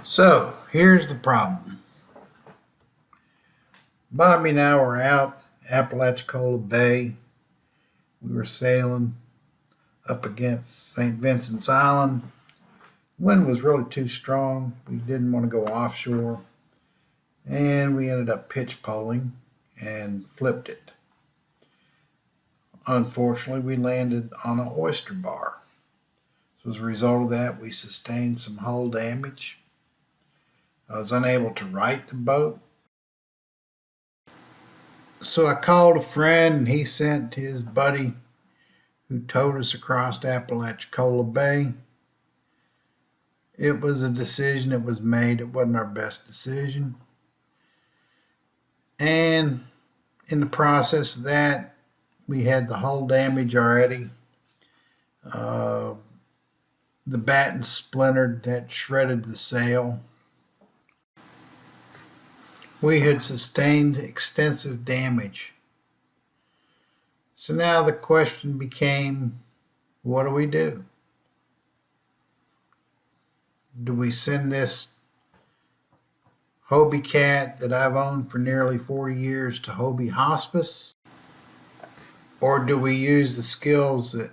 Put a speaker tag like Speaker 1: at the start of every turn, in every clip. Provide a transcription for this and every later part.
Speaker 1: So here's the problem. Bobby and I were out Apalachicola Bay. We were sailing up against St. Vincent's Island. The wind was really too strong. We didn't want to go offshore. And we ended up pitch poling and flipped it. Unfortunately, we landed on an oyster bar. So as a result of that, we sustained some hull damage. I was unable to right the boat. So I called a friend, and he sent his buddy who towed us across Apalachicola Bay. It was a decision that was made. It wasn't our best decision. And in the process of that, we had the hull damage already. The batten splintered, that shredded the sail. We had sustained extensive damage. So now the question became, what do we do? Do we send this Hobie cat that I've owned for nearly 40 years to Hobie Hospice? Or do we use the skills that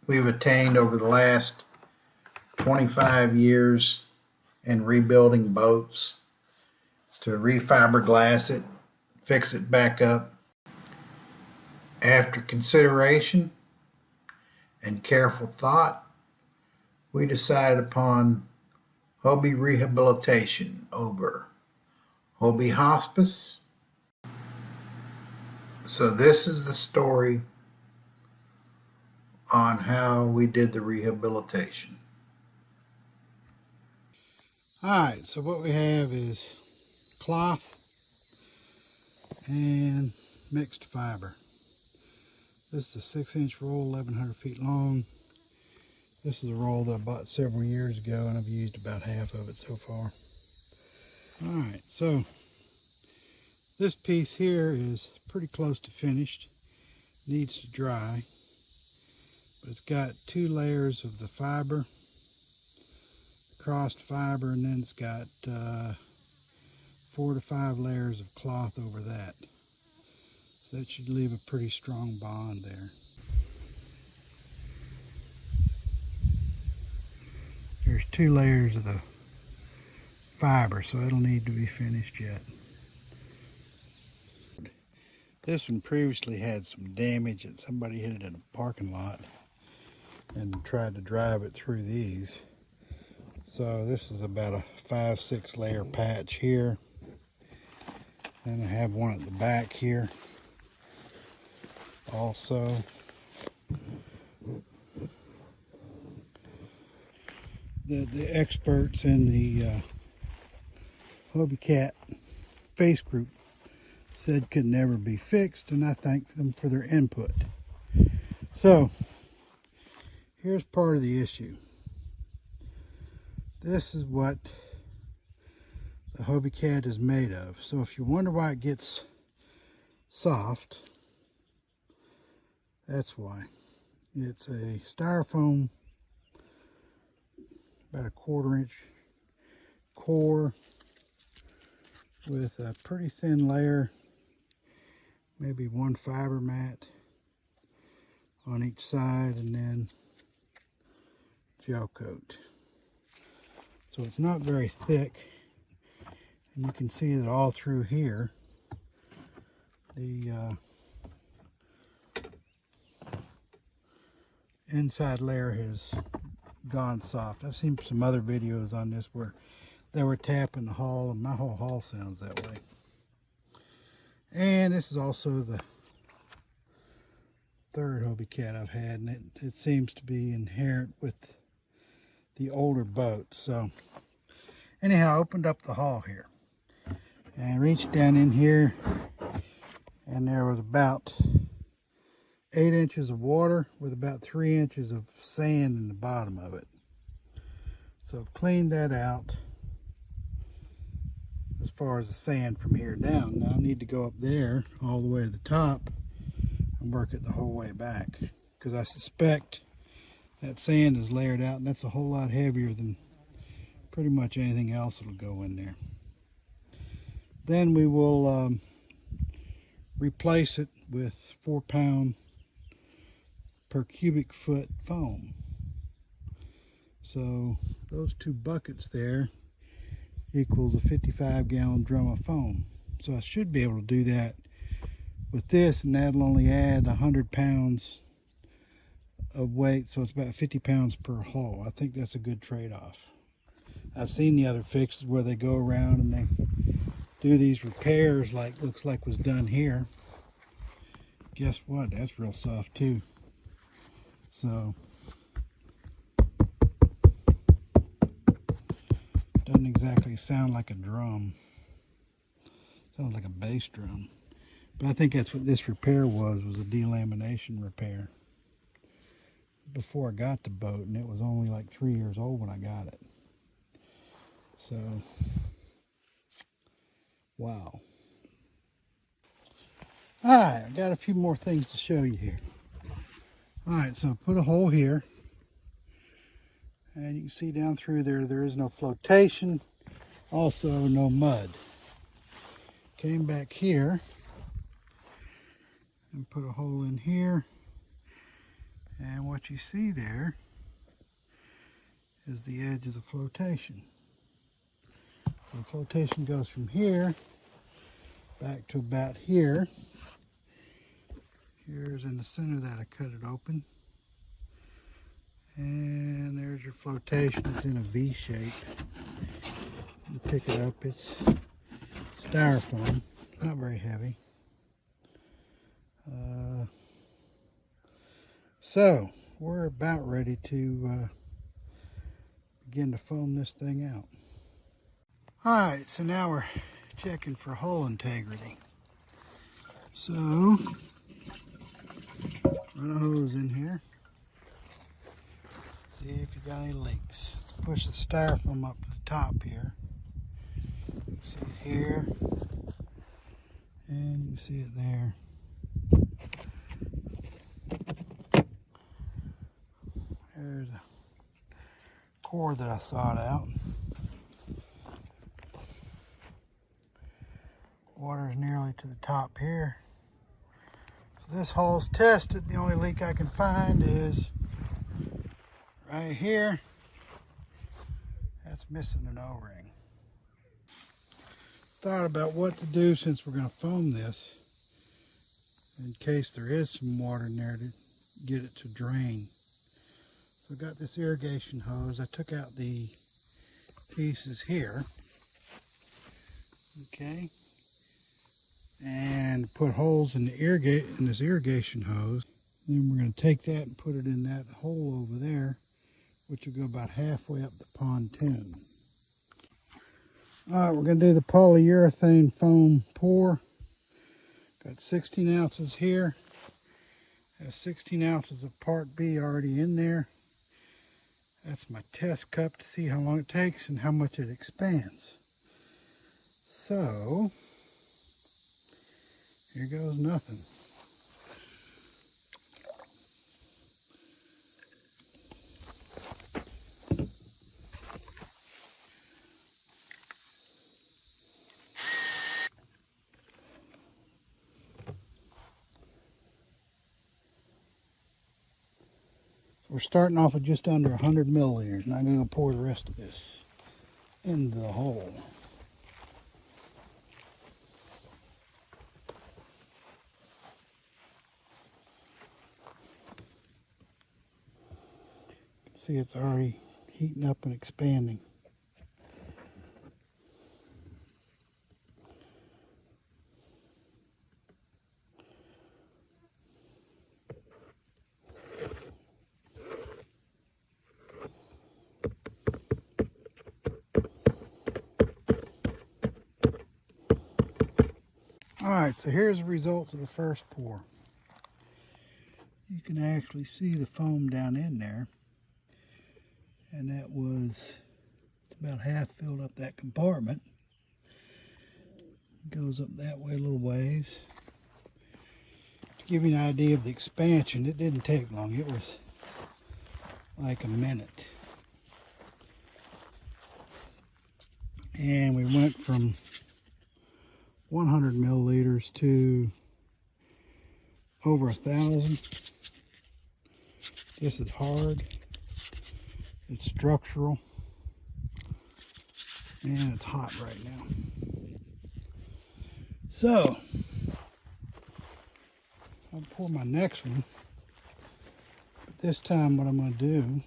Speaker 1: we've attained over the last 25 years in rebuilding boats to refiberglass it, fix it back up? After consideration and careful thought, we decided upon Hobie Rehabilitation over Hobie Hospice. So this is the story on how we did the rehabilitation. Alright, so what we have is cloth and mixed fiber. This is a 6-inch roll, 1,100 feet long. This is a roll that I bought several years ago, and I've used about half of it so far. Alright, so this piece here is pretty close to finished. Needs to dry. But it's got 2 layers of the fiber, crossed fiber, and then it's got 4 to 5 layers of cloth over that. So that should leave a pretty strong bond there. There's 2 layers of the fiber, so it'll need to be finished yet. This one previously had some damage that somebody hit it in a parking lot and tried to drive it through these. So this is about a 5-6 layer patch here. And I have one at the back here also. The experts in the Hobie Cat face group said could never be fixed, and I thank them for their input. So here's part of the issue. This is what the Hobie Cat is made of. So if you wonder why it gets soft, that's why. It's a styrofoam, about a 1/4 inch core with a pretty thin layer, maybe 1 fiber mat on each side, and then gel coat. So it's not very thick, and you can see that all through here the inside layer has gone soft. I've seen some other videos on this where they were tapping the hull, and my whole hull sounds that way. And this is also the 3rd Hobie Cat I've had, and it seems to be inherent with the older boats. So anyhow, I opened up the hull here and I reached down in here, and there was about 8 inches of water with about 3 inches of sand in the bottom of it. So I've cleaned that out as far as the sand from here down. Now I need to go up there all the way to the top and work it the whole way back, because I suspect that sand is layered out, and that's a whole lot heavier than pretty much anything else will go in there. Then we will replace it with 4-pound per cubic foot foam. So those 2 buckets there equals a 55-gallon drum of foam. So I should be able to do that with this, and that'll only add 100 pounds of weight, so it's about 50 pounds per hull. I think that's a good trade-off. I've seen the other fixes where they go around and they do these repairs like looks like was done here. Guess what? That's real soft too. So doesn't exactly sound like a drum. Sounds like a bass drum. But I think that's what this repair was a delamination repair. Before I got the boat, and it was only like 3 years old when I got it. So, wow. Alright, I got a few more things to show you here. Alright, so put a hole here. And you can see down through there, there is no flotation. Also no mud. Came back here and put a hole in here. And what you see there is the edge of the flotation. So the flotation goes from here back to about here. Here's in the center that I cut it open. And there's your flotation. It's in a V shape. You pick it up, it's styrofoam, not very heavy. So we're about ready to begin to foam this thing out. Alright, so now we're checking for hull integrity. So, run a hose in here. See if you got any leaks. Let's push the styrofoam up to the top here. You can see it here. And you can see it there. There's a core that I sawed out. Water's nearly to the top here. So this hull's tested. The only leak I can find is right here. That's missing an O-ring. Thought about what to do since we're going to foam this in case there is some water in there to get it to drain. So I got this irrigation hose. I took out the pieces here. Okay. And put holes in this irrigation hose. Then we're going to take that and put it in that hole over there, which will go about halfway up the pontoon. Alright, we're going to do the polyurethane foam pour. Got 16 ounces here. Has 16 ounces of part B already in there. That's my test cup to see how long it takes and how much it expands. So, here goes nothing. We're starting off with just under 100 milliliters, and I'm going to pour the rest of this into the hole. You can see it's already heating up and expanding. Alright, so here's the results of the first pour. You can actually see the foam down in there. And that was, it's about half filled up that compartment. It goes up that way a little ways. To give you an idea of the expansion, it didn't take long. It was like a minute. And we went from 100 milliliters to over 1,000. This is hard, it's structural, and it's hot right now. So I'll pour my next one. But this time what I'm going to do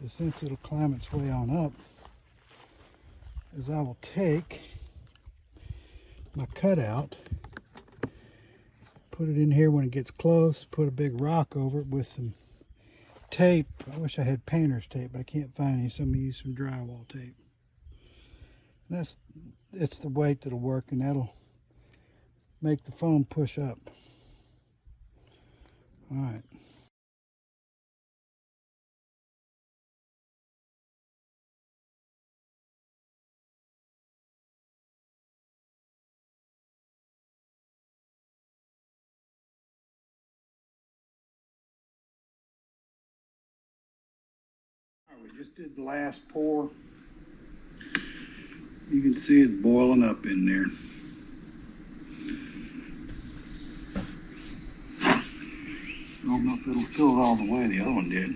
Speaker 1: is, since it'll climb its way on up, is I will take my cutout, put it in here when it gets close, put a big rock over it with some tape. I wish I had painter's tape, but I can't find any, so I'm going to use some drywall tape. And it's the weight that'll work, and that'll make the foam push up. All right. We just did the last pour. You can see it's boiling up in there. I don't know if it'll fill it all the way the other one did.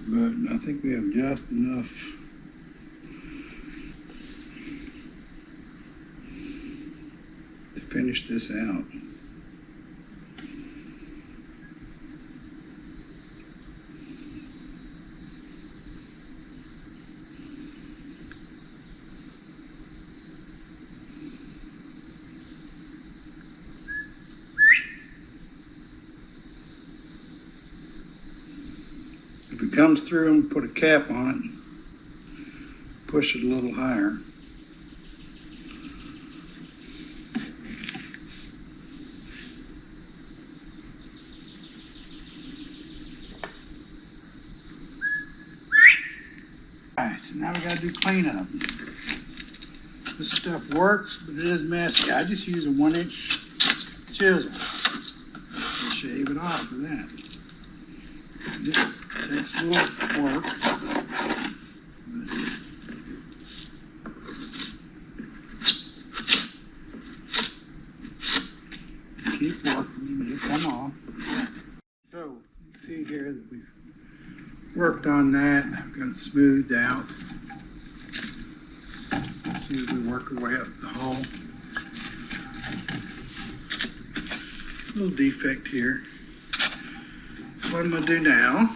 Speaker 1: But I think we have just enough to finish this out. If it comes through, I'm going to put a cap on it, push it a little higher. Alright, so now we got to do cleanup. This stuff works, but it is messy. I just use a 1-inch chisel to shave it off for that. This takes a little work. Just keep working, it'll come off. So, you can see here that we've worked on that. I've got it smoothed out. See as we work our way up the hole. A little defect here. What I'm going to do now,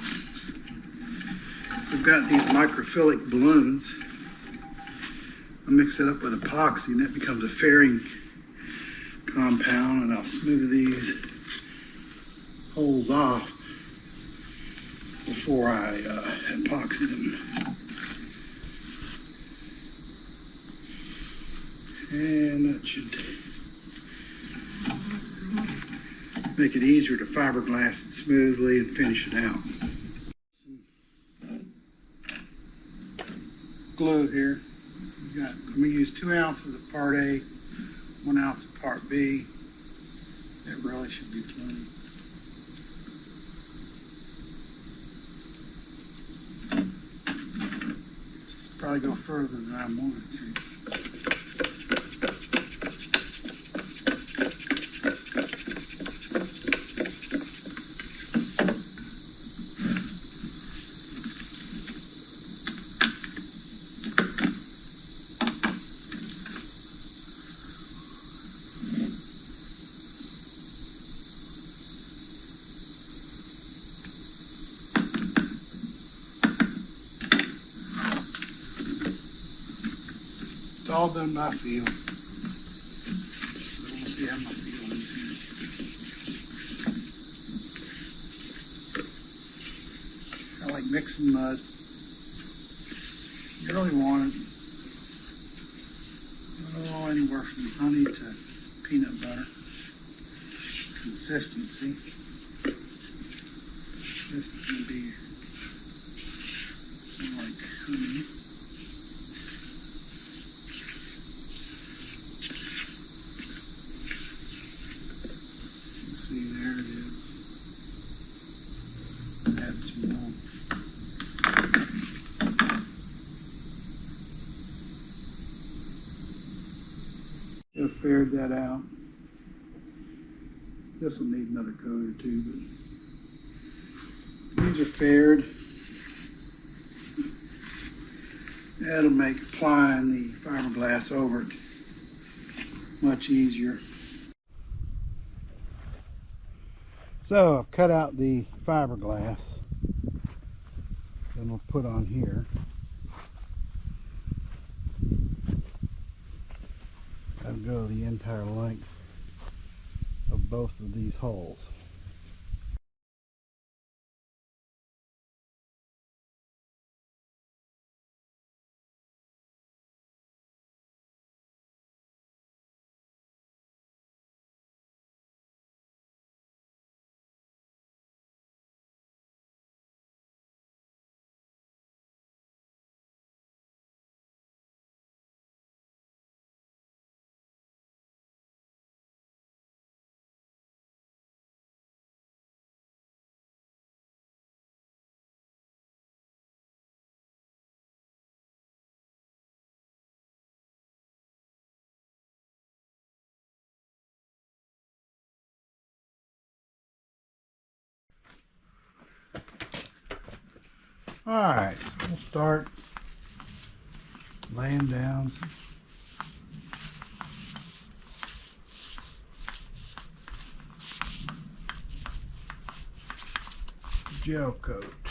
Speaker 1: we've got these microphilic balloons. I mix it up with epoxy and that becomes a fairing compound, and I'll smooth these holes off before I epoxy them. And that should make it easier to fiberglass it smoothly and finish it out. Some glue here. I'm going to use 2 ounces of part A, 1 ounce of part B. That really should be plenty. Probably go further than I wanted to. It's all done by feel. We'll see how my feel is here. I like mixing mud. You really want it. Oh, anywhere from honey to peanut butter. Consistency. This is going to be like honey. See, there it is. Add some aired that out. This will need another coat or two, but these are faired. That'll make applying the fiberglass over it much easier. So I've cut out the fiberglass, then we'll put on here. That'll go the entire length of both of these holes. Alright, so we'll start laying down some gel coat.